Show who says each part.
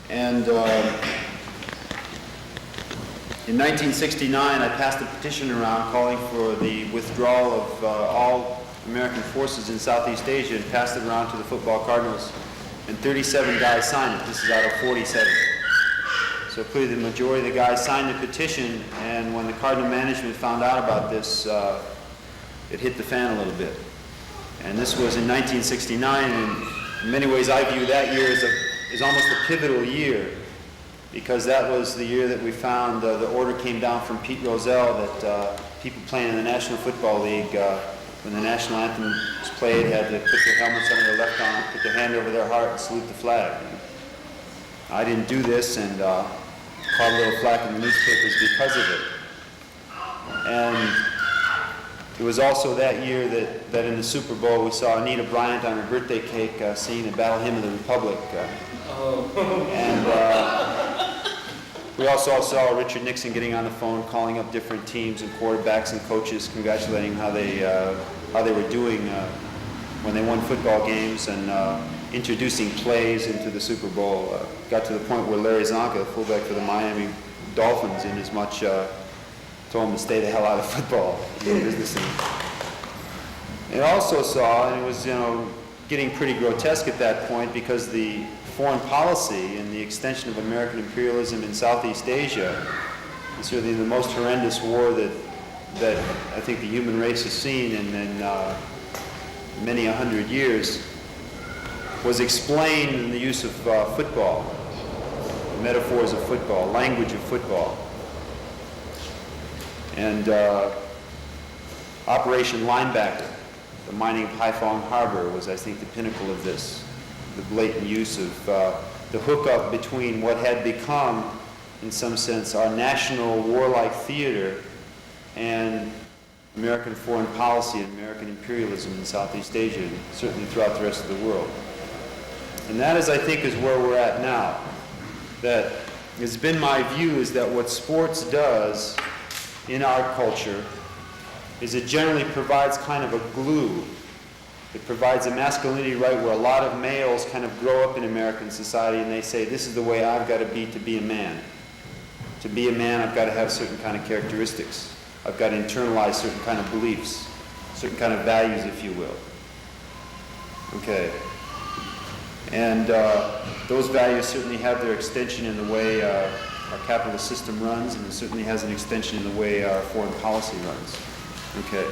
Speaker 1: And in 1969, I passed a petition around calling for the withdrawal of all American forces in Southeast Asia and passed it around to the football Cardinals. And 37 guys signed it. This is out of 47. So clearly the majority of the guys signed the petition, and when the Cardinal management found out about this, it hit the fan a little bit. And this was in 1969, and in many ways I view that year as almost a pivotal year, because that was the year that we found the order came down from Pete Rozelle that people playing in the National Football League, when the National Anthem was played, had to put their helmets under their left arm, put their hand over their heart, and salute the flag. I didn't do this, and caught a little flack in the newspapers because of it. And it was also that year that in the Super Bowl we saw Anita Bryant on her birthday cake singing the Battle Hymn of the Republic. And we also saw Richard Nixon getting on the phone, calling up different teams and quarterbacks and coaches, congratulating how they were doing when they won football games, and introducing plays into the Super Bowl. Got to the point where Larry Zonka, fullback for the Miami Dolphins, in as much told him to stay the hell out of football. It also saw, and it was getting pretty grotesque at that point, because the foreign policy and the extension of American imperialism in Southeast Asia is certainly the most horrendous war that I think the human race has seen in many 100 years, was explained in the use of football, metaphors of football, language of football. And Operation Linebacker, the mining of Haiphong Harbor, was, I think, the pinnacle of this, the blatant use of the hookup between what had become, in some sense, our national warlike theater and American foreign policy and American imperialism in Southeast Asia, and certainly throughout the rest of the world. And that is, I think, is where we're at now. That has been my view, is that what sports does in our culture is it generally provides kind of a glue. It provides a masculinity, right, where a lot of males kind of grow up in American society and they say, this is the way I've got to be a man. To be a man, I've got to have certain kind of characteristics. I've got to internalize certain kind of beliefs, certain kind of values, if you will. Okay. And those values certainly have their extension in the way our capitalist system runs, and it certainly has an extension in the way our foreign policy runs. Okay.